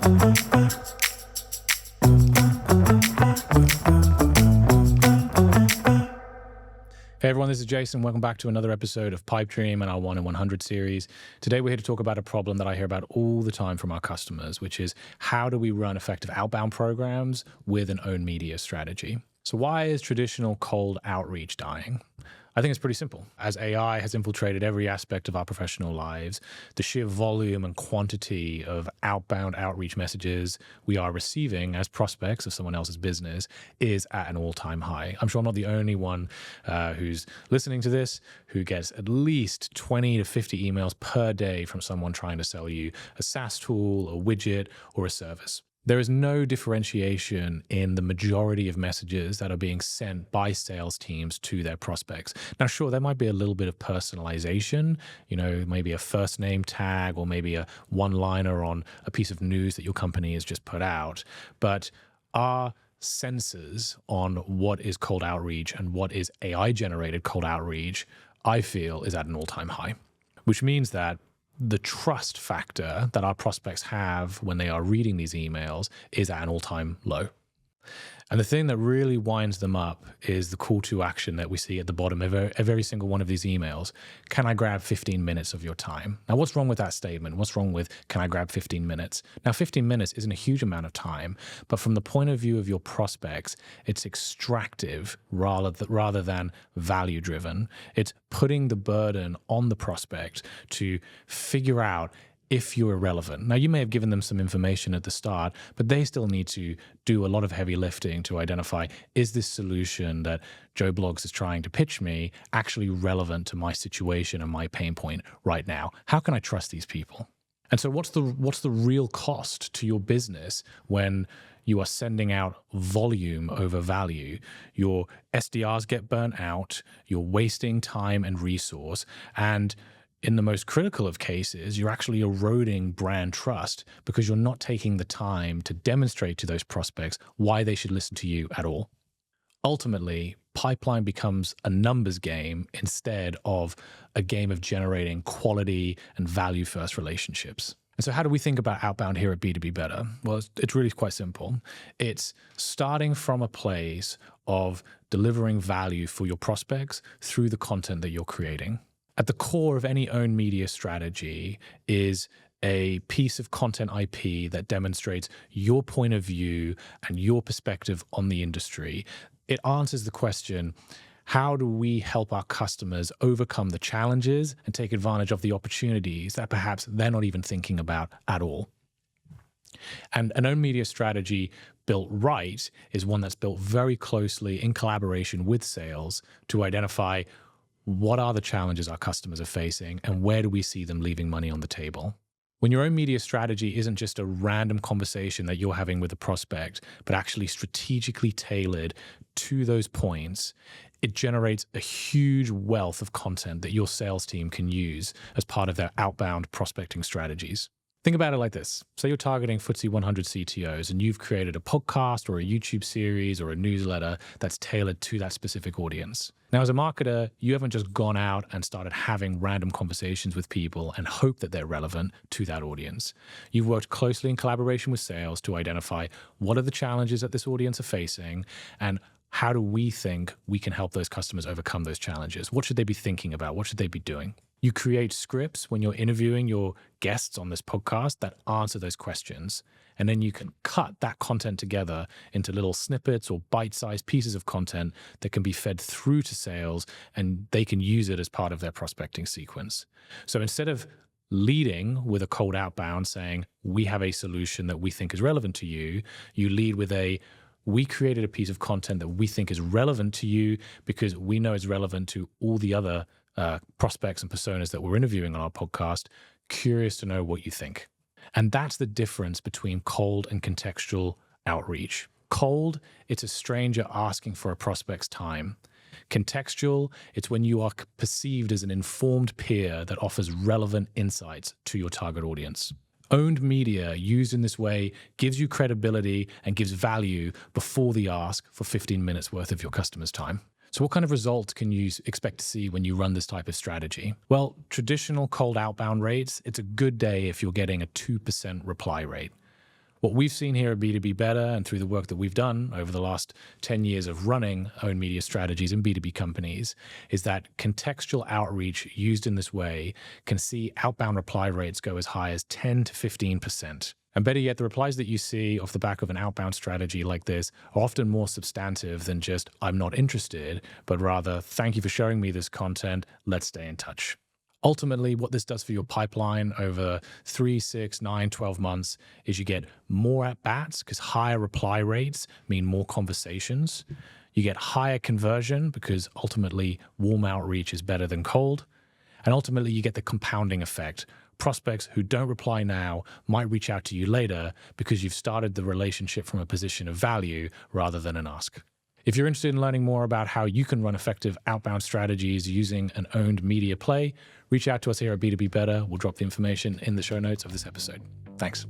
Hey everyone, this is Jason. Welcome back to another episode of Pipe Dream and our 1 in 100 series. Today we're here to talk about a problem that I hear about all the time from our customers, which is how do we run effective outbound programs with an owned media strategy? So why is traditional cold outreach dying? I think it's pretty simple. As AI has infiltrated every aspect of our professional lives, the sheer volume and quantity of outbound outreach messages we are receiving as prospects of someone else's business is at an all-time high. I'm sure I'm not the only one who's listening to this who gets at least 20 to 50 emails per day from someone trying to sell you a SaaS tool, a widget, or a service. There is no differentiation in the majority of messages that are being sent by sales teams to their prospects. Now, sure, there might be a little bit of personalization, maybe a first name tag or maybe a one-liner on a piece of news that your company has just put out. But our sensors on what is cold outreach and what is AI-generated cold outreach, I feel, is at an all-time high, which means that the trust factor that our prospects have when they are reading these emails is at an all-time low. And the thing that really winds them up is the call to action that we see at the bottom of every single one of these emails. Can I grab 15 minutes of your time? Now, what's wrong with that statement? What's wrong with, can I grab 15 minutes? Now, 15 minutes isn't a huge amount of time, but from the point of view of your prospects, it's extractive rather than value-driven. It's putting the burden on the prospect to figure out if you're irrelevant. Now, you may have given them some information at the start, but they still need to do a lot of heavy lifting to identify, is this solution that Joe Blogs is trying to pitch me actually relevant to my situation and my pain point right now? How can I trust these people? And so what's the real cost to your business when you are sending out volume over value? Your SDRs get burnt out, you're wasting time and resource, and in the most critical of cases, you're actually eroding brand trust because you're not taking the time to demonstrate to those prospects why they should listen to you at all. Ultimately, pipeline becomes a numbers game instead of a game of generating quality and value-first relationships. And so how do we think about outbound here at B2B Better? Well, it's really quite simple. It's starting from a place of delivering value for your prospects through the content that you're creating. At the core of any owned media strategy is a piece of content IP that demonstrates your point of view and your perspective on the industry. It answers the question, how do we help our customers overcome the challenges and take advantage of the opportunities that perhaps they're not even thinking about at all? And an owned media strategy built right is one that's built very closely in collaboration with sales to identify what are the challenges our customers are facing and where do we see them leaving money on the table. When your own media strategy isn't just a random conversation that you're having with a prospect, but actually strategically tailored to those points, it generates a huge wealth of content that your sales team can use as part of their outbound prospecting strategies. Think about it like this. Say you're targeting FTSE 100 CTOs and you've created a podcast or a YouTube series or a newsletter that's tailored to that specific audience. Now, as a marketer, you haven't just gone out and started having random conversations with people and hope that they're relevant to that audience. You've worked closely in collaboration with sales to identify what are the challenges that this audience are facing and how do we think we can help those customers overcome those challenges? What should they be thinking about? What should they be doing? You create scripts when you're interviewing your guests on this podcast that answer those questions. And then you can cut that content together into little snippets or bite-sized pieces of content that can be fed through to sales and they can use it as part of their prospecting sequence. So instead of leading with a cold outbound saying, we have a solution that we think is relevant to you, you lead with we created a piece of content that we think is relevant to you because we know it's relevant to all the other prospects and personas that we're interviewing on our podcast, curious to know what you think. And that's the difference between cold and contextual outreach. Cold, it's a stranger asking for a prospect's time. Contextual, it's when you are perceived as an informed peer that offers relevant insights to your target audience. Owned media used in this way gives you credibility and gives value before the ask for 15 minutes worth of your customer's time. So what kind of results can you expect to see when you run this type of strategy? Well, traditional cold outbound rates, it's a good day if you're getting a 2% reply rate. What we've seen here at B2B Better and through the work that we've done over the last 10 years of running owned media strategies in B2B companies is that contextual outreach used in this way can see outbound reply rates go as high as 10 to 15%. And better yet, the replies that you see off the back of an outbound strategy like this are often more substantive than just, I'm not interested, but rather, thank you for showing me this content, let's stay in touch. Ultimately, what this does for your pipeline over 3, 6, 9, 12 months is you get more at-bats because higher reply rates mean more conversations. You get higher conversion because ultimately warm outreach is better than cold. And ultimately, you get the compounding effect. Prospects who don't reply now might reach out to you later because you've started the relationship from a position of value rather than an ask. If you're interested in learning more about how you can run effective outbound strategies using an owned media play, reach out to us here at B2B Better. We'll drop the information in the show notes of this episode. Thanks.